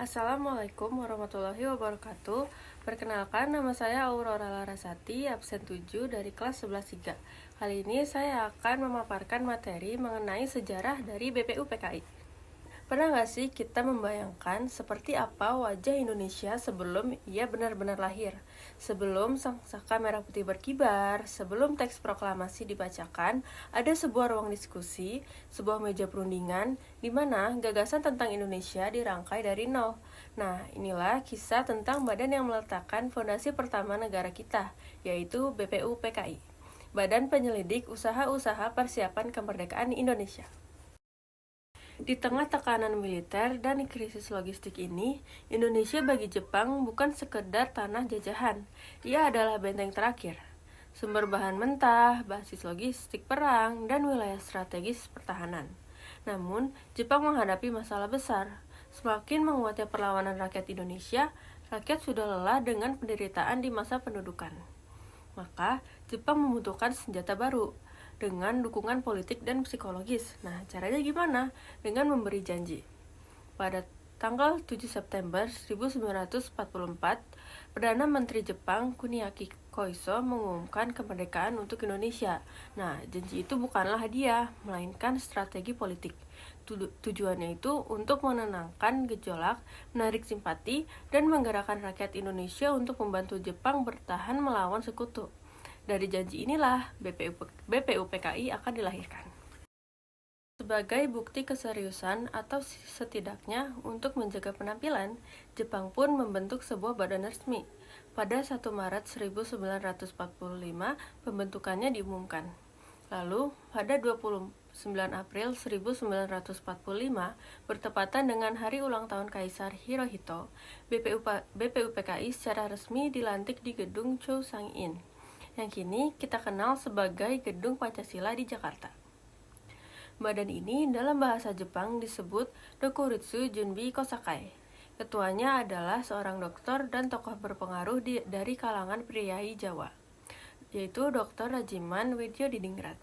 Assalamualaikum warahmatullahi wabarakatuh. Perkenalkan, nama saya Aurora Larasati, absen 7 dari kelas 11-3. Kali ini saya akan memaparkan materi mengenai sejarah dari BPU PKI. Pernah nggak sih kita membayangkan seperti apa wajah Indonesia sebelum ia benar-benar lahir? Sebelum sangsaka merah putih berkibar, sebelum teks proklamasi dibacakan, ada sebuah ruang diskusi, sebuah meja perundingan, di mana gagasan tentang Indonesia dirangkai dari nol. Nah, inilah kisah tentang badan yang meletakkan fondasi pertama negara kita, yaitu BPU PKI. Badan Penyelidik Usaha-Usaha Persiapan Kemerdekaan Indonesia. Di tengah tekanan militer dan krisis logistik ini, Indonesia bagi Jepang bukan sekedar tanah jajahan. Ia adalah benteng terakhir, sumber bahan mentah, basis logistik perang, dan wilayah strategis pertahanan. Namun, Jepang menghadapi masalah besar. Semakin menguatnya perlawanan rakyat Indonesia, rakyat sudah lelah dengan penderitaan di masa pendudukan. Maka, Jepang membutuhkan senjata baru, dengan dukungan politik dan psikologis. Nah, caranya gimana? Dengan memberi janji. Pada tanggal 7 September 1944, Perdana Menteri Jepang Kuniaki Koiso mengumumkan kemerdekaan untuk Indonesia. Nah, janji itu bukanlah hadiah, melainkan strategi politik. Tujuannya itu untuk menenangkan gejolak, menarik simpati, dan menggerakkan rakyat Indonesia untuk membantu Jepang bertahan melawan sekutu. Dari janji inilah BPU PKI akan dilahirkan. Sebagai bukti keseriusan atau setidaknya untuk menjaga penampilan, Jepang pun membentuk sebuah badan resmi. Pada 1 Maret 1945, pembentukannya diumumkan. Lalu, pada 29 April 1945, bertepatan dengan hari ulang tahun Kaisar Hirohito, BPU PKI secara resmi dilantik di gedung Chousang-in, yang kini kita kenal sebagai Gedung Pancasila di Jakarta. Badan ini dalam bahasa Jepang disebut Dokuritsu Junbi Kosakai. Ketuanya adalah seorang dokter dan tokoh berpengaruh dari kalangan priai Jawa, yaitu Dr. Rajiman Widyodiningrat.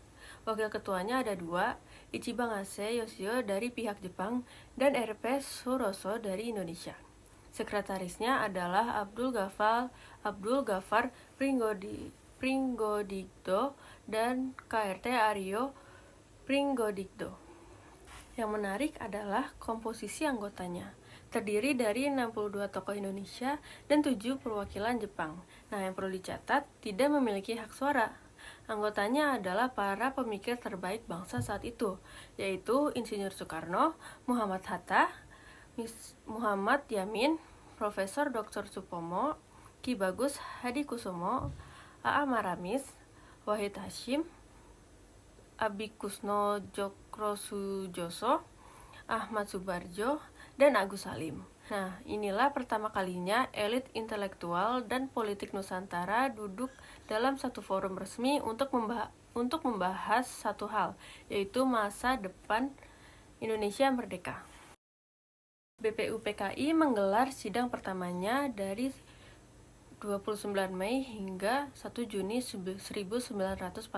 Wakil ketuanya ada dua, Ichiban Ase Yoshio dari pihak Jepang dan RP Suroso dari Indonesia. Sekretarisnya adalah Abdul Ghaffar Pringgodikdo dan KRT Aryo Pringgodikdo. Yang menarik adalah komposisi anggotanya. Terdiri dari 62 tokoh Indonesia dan 7 perwakilan Jepang. Nah, yang perlu dicatat, tidak memiliki hak suara. Anggotanya adalah para pemikir terbaik bangsa saat itu, yaitu Insinyur Soekarno, Muhammad Hatta, Muhammad Yamin, Profesor Dr. Supomo, Ki Bagus Hadikusumo, A.A. Maramis, Wahid Hashim, Abikusno Djokrosujoso, Ahmad Subarjo, dan Agus Salim. Nah, inilah pertama kalinya elit intelektual dan politik Nusantara duduk dalam satu forum resmi untuk membahas satu hal, yaitu masa depan Indonesia merdeka. BPU PKI menggelar sidang pertamanya dari 29 Mei hingga 1 Juni 1945.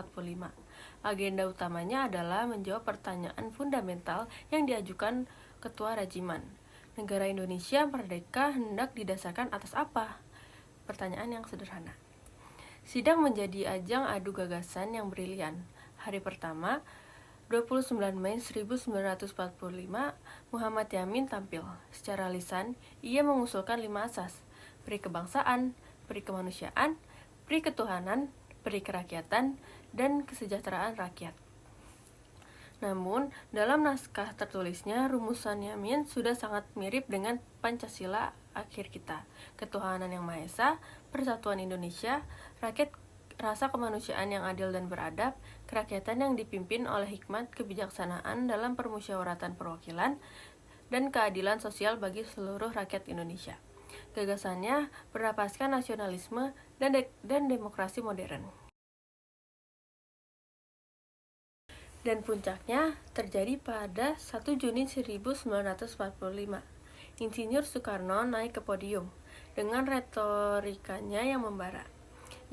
Agenda utamanya adalah menjawab pertanyaan fundamental yang diajukan Ketua Rajiman. Negara Indonesia merdeka hendak didasarkan atas apa? Pertanyaan yang sederhana. Sidang menjadi ajang adu gagasan yang brilian. Hari pertama, 29 Mei 1945, Muhammad Yamin tampil. Secara lisan, ia mengusulkan 5 asas: peri kebangsaan, peri kemanusiaan, peri ketuhanan, peri kerakyatan, dan kesejahteraan rakyat. Namun, dalam naskah tertulisnya, rumusan Yamin sudah sangat mirip dengan Pancasila akhir kita. Ketuhanan yang Maha Esa, persatuan Indonesia, rakyat, rasa kemanusiaan yang adil dan beradab, kerakyatan yang dipimpin oleh hikmat kebijaksanaan dalam permusyawaratan perwakilan, dan keadilan sosial bagi seluruh rakyat Indonesia. Gagasannya bernapaskan nasionalisme dan demokrasi modern. Dan puncaknya terjadi pada 1 Juni 1945. Insinyur Soekarno naik ke podium dengan retorikanya yang membara.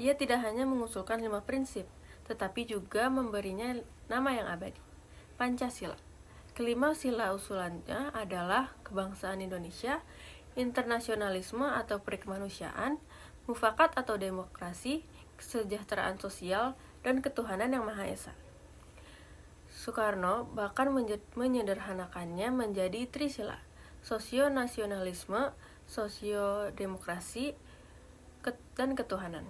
Ia tidak hanya mengusulkan 5 prinsip, tetapi juga memberinya nama yang abadi, Pancasila. Kelima sila usulannya adalah kebangsaan Indonesia, internasionalisme atau perikemanusiaan, mufakat atau demokrasi, kesejahteraan sosial, dan ketuhanan yang Maha Esa. Soekarno bahkan menyederhanakannya menjadi trisila, sosionasionalisme, sosiodemokrasi, dan ketuhanan.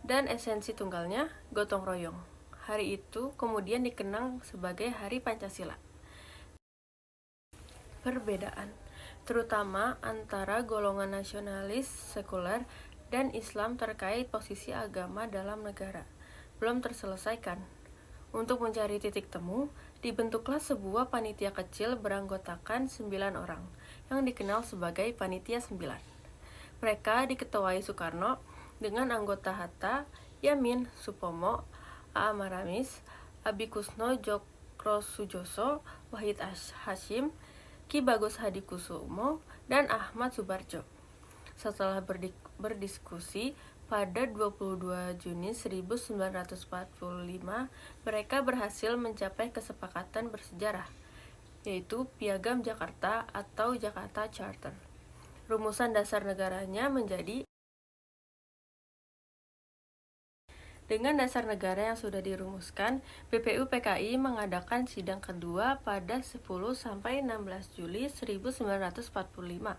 Dan esensi tunggalnya, gotong royong. Hari itu kemudian dikenang sebagai Hari Pancasila. Perbedaan, terutama antara golongan nasionalis sekuler dan Islam terkait posisi agama dalam negara, belum terselesaikan. Untuk mencari titik temu, dibentuklah sebuah panitia kecil beranggotakan 9 orang, yang dikenal sebagai Panitia 9. Mereka diketuai Soekarno dengan anggota Hatta, Yamin, Supomo, A. Maramis, Abi Kusno Djokrosujoso, Wahid Hasyim, Ki Bagus Hadikusumo, dan Ahmad Subarjo. Setelah berdiskusi, pada 22 Juni 1945, mereka berhasil mencapai kesepakatan bersejarah, yaitu Piagam Jakarta atau Jakarta Charter. Rumusan dasar negaranya menjadi: dengan dasar negara yang sudah dirumuskan, BPUPKI mengadakan sidang kedua pada 10-16 Juli 1945.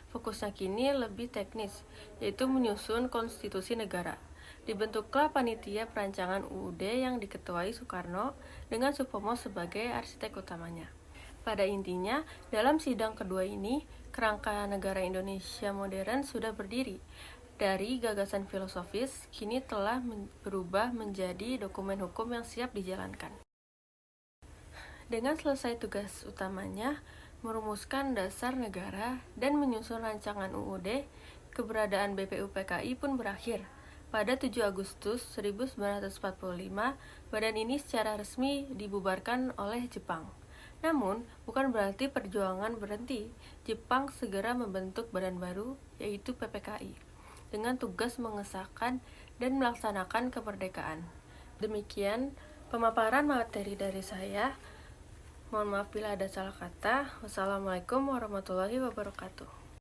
Fokusnya kini lebih teknis, yaitu menyusun konstitusi negara. Dibentuklah panitia perancangan UUD yang diketuai Soekarno dengan Supomo sebagai arsitek utamanya. Pada intinya, dalam sidang kedua ini, kerangka negara Indonesia modern sudah berdiri. Dari gagasan filosofis, kini telah berubah menjadi dokumen hukum yang siap dijalankan. Dengan selesai tugas utamanya, merumuskan dasar negara dan menyusun rancangan UUD, keberadaan BPUPKI pun berakhir. Pada 7 Agustus 1945, badan ini secara resmi dibubarkan oleh Jepang. Namun, bukan berarti perjuangan berhenti. Jepang segera membentuk badan baru, yaitu PPKI, dengan tugas mengesahkan dan melaksanakan kemerdekaan. Demikian pemaparan materi dari saya. Mohon maaf bila ada salah kata. Wassalamualaikum warahmatullahi wabarakatuh.